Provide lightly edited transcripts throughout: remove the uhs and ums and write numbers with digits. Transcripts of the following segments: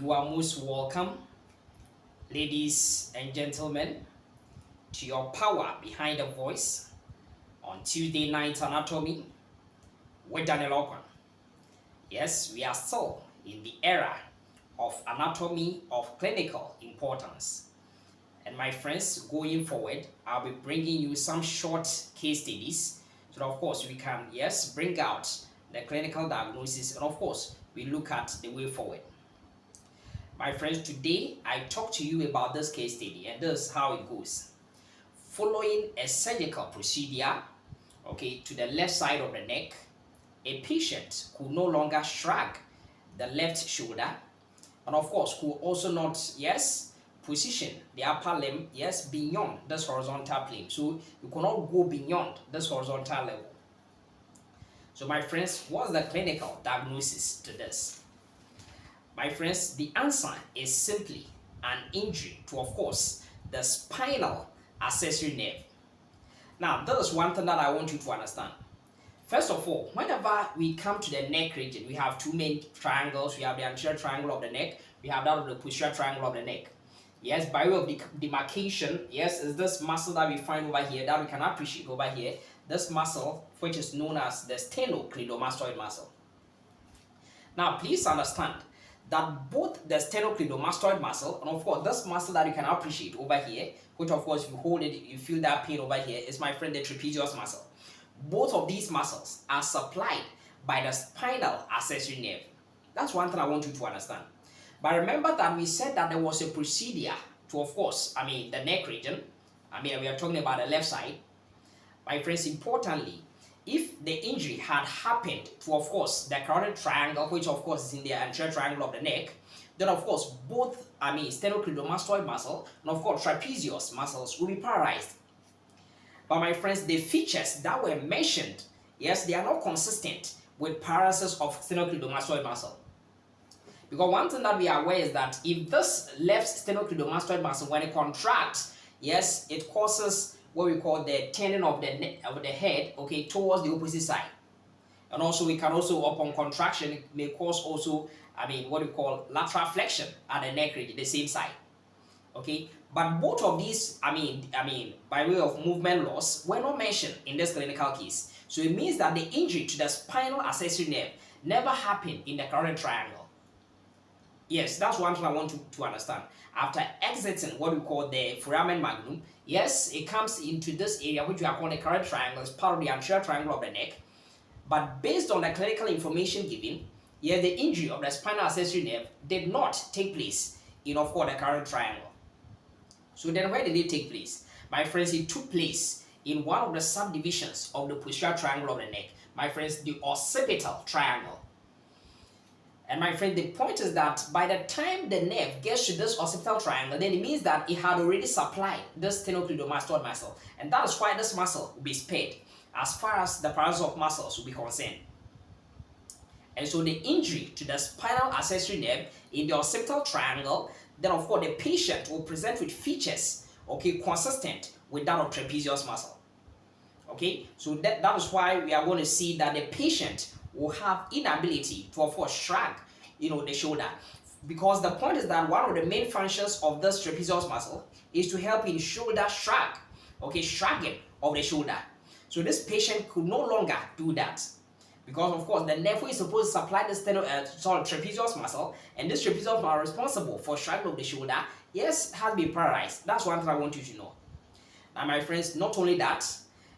You are most welcome, ladies and gentlemen, to your power behind the voice on Tuesday Night Anatomy with Daniel Okwan. Yes, we are still in the era of anatomy of clinical importance. And my friends, going forward, I'll be bringing you some short case studies so that, of course, we can, yes, bring out the clinical diagnosis and, of course, we look at the way forward. My friends, today I talk to you about this case study, and this is how it goes. Following a surgical procedure, to the left side of the neck, a patient could no longer shrug the left shoulder, and of course could also not, position the upper limb, beyond this horizontal plane. So you cannot go beyond this horizontal level. So my friends, what's the clinical diagnosis to this? My friends, the answer is simply an injury to, of course, the spinal accessory nerve. Now, this is one thing that I want you to understand. First of all, whenever we come to the neck region, we have two main triangles. We have the anterior triangle of the neck. We have that of the posterior triangle of the neck. Yes, by way of the demarcation, is this muscle that we find over here that we can appreciate over here. This muscle, which is known as the sternocleidomastoid muscle. Now, please understand that both the sternocleidomastoid muscle and, of course, this muscle that you can appreciate over here, which, of course, if you hold it, you feel that pain over here, is, my friend, the trapezius muscle. Both of these muscles are supplied by the spinal accessory nerve. That's one thing I want you to understand. But remember that we said that there was a procedure to, of course, the neck region. We are talking about the left side. My friends, importantly, if the injury had happened to, of course, the carotid triangle, which, of course, is in the anterior triangle of the neck, then, of course, both, sternocleidomastoid muscle and, of course, trapezius muscles will be paralyzed. But, my friends, the features that were mentioned, they are not consistent with paralysis of sternocleidomastoid muscle. Because one thing that we are aware is that if this left sternocleidomastoid muscle, when it contracts, it causes what we call the turning of the head, towards the opposite side. And also, we can also, upon contraction, it may cause also, what we call lateral flexion at the neck region, the same side. But both of these, by way of movement loss, were not mentioned in this clinical case. So it means that the injury to the spinal accessory nerve never happened in the carotid triangle. Yes, that's one thing I want you to understand. After exiting what we call the foramen magnum, it comes into this area which we are calling the carotid triangle. It's part of the anterior triangle of the neck. But based on the clinical information given, the injury of the spinal accessory nerve did not take place in, of course, the carotid triangle. So then where did it take place? My friends, it took place in one of the subdivisions of the posterior triangle of the neck. My friends, the occipital triangle. And my friend, the point is that by the time the nerve gets to this occipital triangle, then it means that it had already supplied this sternocleidomastoid muscle. And that is why this muscle will be spared as far as the paralysis of muscles will be concerned. And so the injury to the spinal accessory nerve in the occipital triangle, then of course the patient will present with features, consistent with that of trapezius muscle. So that is why we are going to see that the patient will have inability to, of course, shrug, the shoulder. Because the point is that one of the main functions of this trapezius muscle is to help in shoulder shrug, shrugging of the shoulder. So this patient could no longer do that. Because, of course, the nerve is supposed to supply the trapezius muscle, and this trapezius muscle is responsible for shrugging of the shoulder, has been paralyzed. That's one thing I want you to know. Now, my friends, not only that,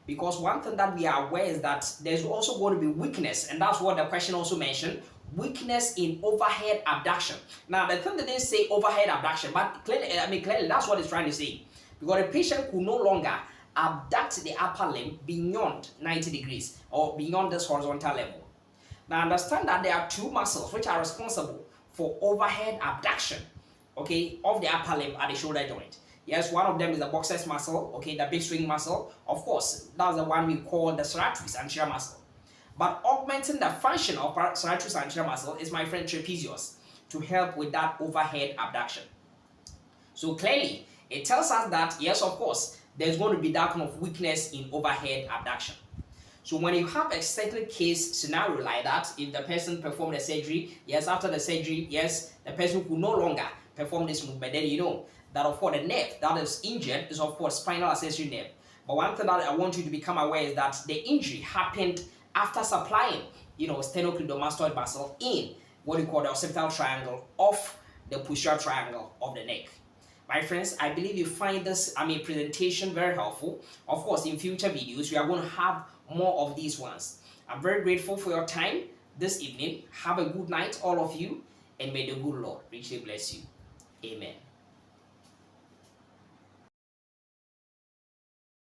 because one thing that we are aware is that there's also going to be weakness, and that's what the question also mentioned, weakness in overhead abduction. Now, the thing that they say overhead abduction, but clearly that's what it's trying to say. Because the patient could no longer abduct the upper limb beyond 90 degrees or beyond this horizontal level. Now, understand that there are two muscles which are responsible for overhead abduction, of the upper limb at the shoulder joint. Yes, one of them is the boxer's muscle, the big swing muscle. Of course, that's the one we call the serratus anterior muscle. But augmenting the function of serratus anterior muscle is, my friend, trapezius, to help with that overhead abduction. So clearly, it tells us that, yes, of course, there's going to be that kind of weakness in overhead abduction. So when you have a certain case scenario like that, if the person performed the surgery, yes, after the surgery, yes, the person could no longer perform this movement, then you know that of course the nerve that is injured is of course spinal accessory nerve. But one thing that I want you to become aware is that the injury happened after supplying, sternocleidomastoid muscle in what you call the occipital triangle of the posterior triangle of the neck. My friends, I believe you find this, presentation very helpful. Of course, in future videos, we are going to have more of these ones. I'm very grateful for your time this evening. Have a good night, all of you, and may the good Lord richly bless you. Amen.